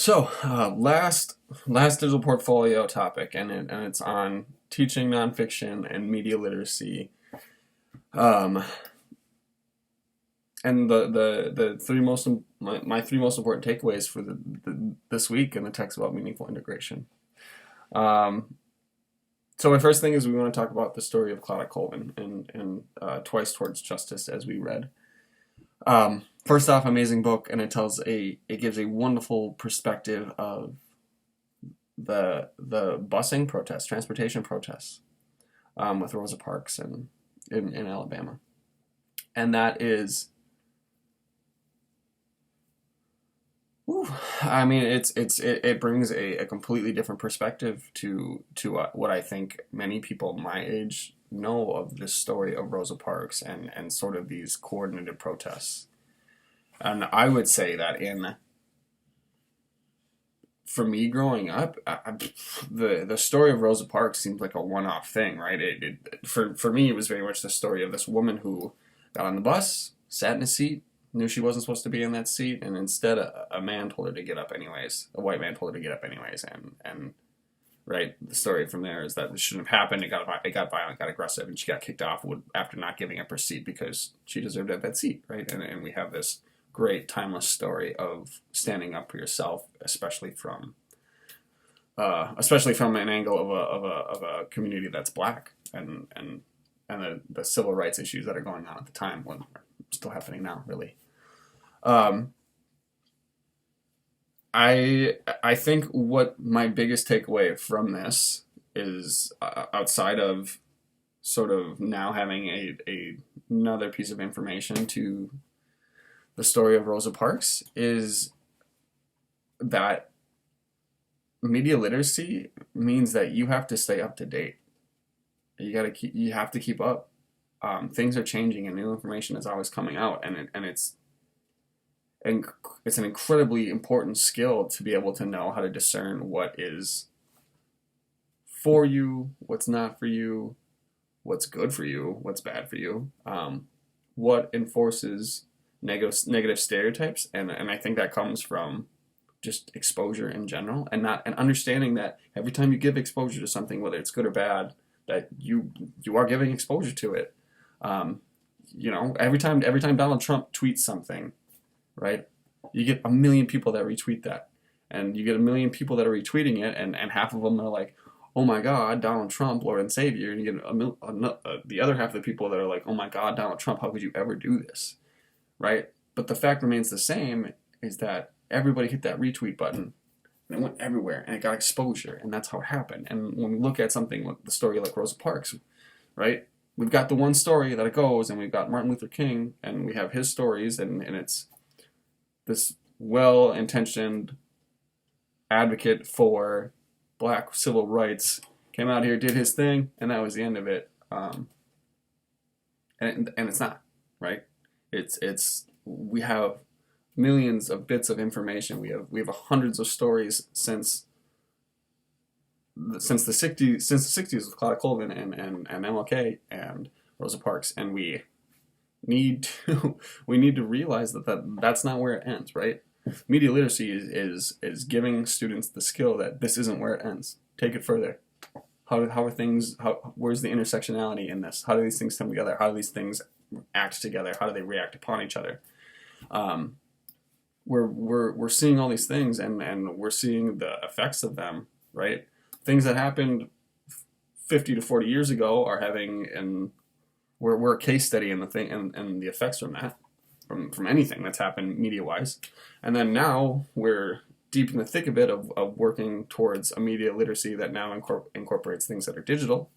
Last digital portfolio topic, and it's on teaching nonfiction and media literacy. Um, and the three most my three most important takeaways for this week in the text about meaningful integration. Um, so my first thing is we want to talk about the story of Clara Colvin and Twice Towards Justice, as we read. First off, amazing book, and it gives a wonderful perspective of the busing protests, transportation protests, with Rosa Parks in Alabama, and that is, whew, I mean, it brings a completely different perspective to what I think many people my age know of this story of Rosa Parks and sort of these coordinated protests. And I would say that for me growing up, the story of Rosa Parks seems like a one-off thing, right? For me, it was very much the story of this woman who got on the bus, sat in a seat, knew she wasn't supposed to be in that seat, and instead a man told her to get up anyways. A white man told her to get up anyways, and right, the story from there is that it shouldn't have happened. It got violent, got aggressive, and she got kicked off after not giving up her seat because she deserved to have that seat, right? And we have this great timeless story of standing up for yourself, especially from an angle of a community that's black, and the civil rights issues that are going on at the time, when still happening now, really. I think what my biggest takeaway from this is, outside of sort of now having another piece of information to the story of Rosa Parks, is that media literacy means that you have to stay up to date. You have to keep up. Things are changing and new information is always coming out, and it's an incredibly important skill to be able to know how to discern what is for you, what's not for you, what's good for you, what's bad for you, what enforces negative stereotypes, and I think that comes from just exposure in general, and understanding that every time you give exposure to something, whether it's good or bad, that you are giving exposure to it. Every time Donald Trump tweets something, right, you get a million people that retweet that, and you get a million people that are retweeting it, and half of them are like, oh my God, Donald Trump, Lord and Savior, and you get the other half of the people that are like, oh my God, Donald Trump, how could you ever do this, right? But the fact remains the same, is that everybody hit that retweet button, and it went everywhere, and it got exposure, and that's how it happened. And when we look at something like the story like Rosa Parks, right, we've got the one story that it goes, and we've got Martin Luther King, and we have his stories, and it's this well-intentioned advocate for black civil rights came out here, did his thing, and that was the end of it. And it's not, right? We have millions of bits of information. We have hundreds of stories since the 60s with Clara Colvin and MLK and Rosa Parks, and we need to realize that's not where it ends, right? Media literacy is giving students the skill that this isn't where it ends. Take it further. Where's the intersectionality in this? How do these things come together? How do these things act together? How do they react upon each other? We're seeing all these things, and we're seeing the effects of them, right? Things that happened 50 to 40 years ago are having, and we're a case study in the thing and the effects from that, from anything that's happened media wise. And then now we're deep in the thick of it of working towards a media literacy that now incorporates things that are digital,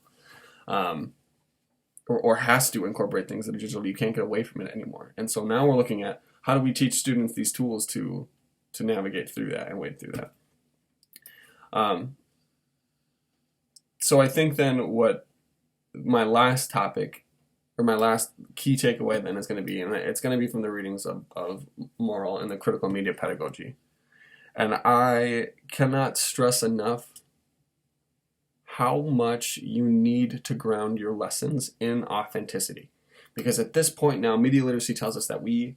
or has to incorporate things that are digital. You can't get away from it anymore. And so now we're looking at, how do we teach students these tools to navigate through that and wade through that? So I think then what my last topic, or my last key takeaway then, is going to be, and it's going to be from the readings of Moral and the Critical Media Pedagogy. And I cannot stress enough how much you need to ground your lessons in authenticity. Because at this point now, media literacy tells us that you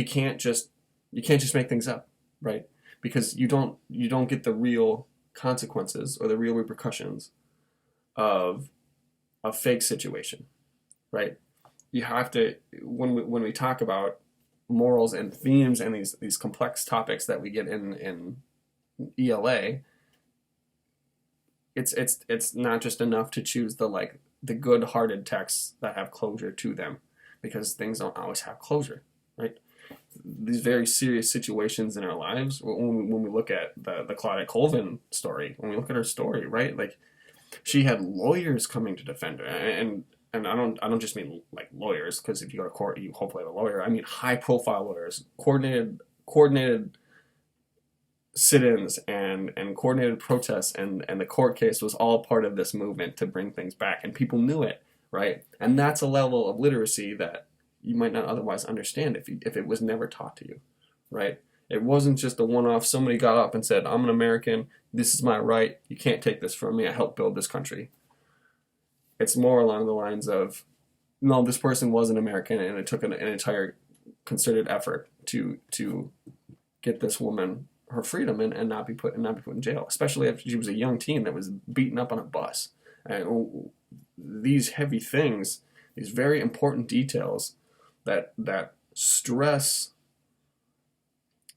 can't just make things up, right? because you don't get the real consequences or the real repercussions of a fake situation, right? You have to, when we talk about morals and themes and these complex topics that we get in ELA, it's not just enough to choose the good-hearted texts that have closure to them, because things don't always have closure, right? These very serious situations in our lives, when we look at the Claudia Colvin story, when we look at her story, right? Like, she had lawyers coming to defend her, and I don't just mean like lawyers, because if you go to court, you hopefully have a lawyer. I mean high-profile lawyers, coordinated sit-ins and coordinated protests, and the court case was all part of this movement to bring things back, and people knew it, right? And that's a level of literacy that you might not otherwise understand if it was never taught to you, right? It wasn't just a one-off, somebody got up and said, I'm an American, this is my right, you can't take this from me, I helped build this country. It's more along the lines of, no, this person was an American, and it took an entire concerted effort to get this woman her freedom and not be put in jail, especially if she was a young teen that was beaten up on a bus. And these heavy things, these very important details that stress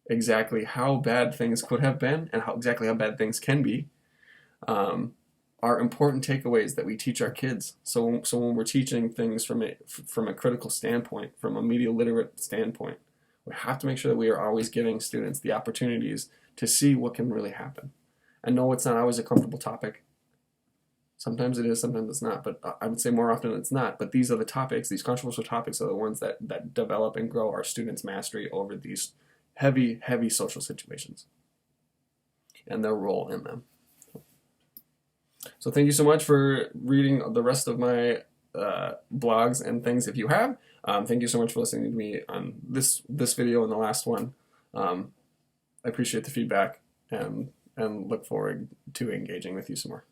exactly how bad things could have been and exactly how bad things can be, are important takeaways that we teach our kids. So when we're teaching things from a critical standpoint, from a media literate standpoint, we have to make sure that we are always giving students the opportunities to see what can really happen. I know it's not always a comfortable topic. Sometimes it is, sometimes it's not, but I would say more often it's not. But these are the topics, these controversial topics are the ones that develop and grow our students' mastery over these heavy, heavy social situations and their role in them. So thank you so much for reading the rest of my blogs and things if you have. Thank you so much for listening to me on this video and the last one. I appreciate the feedback and look forward to engaging with you some more.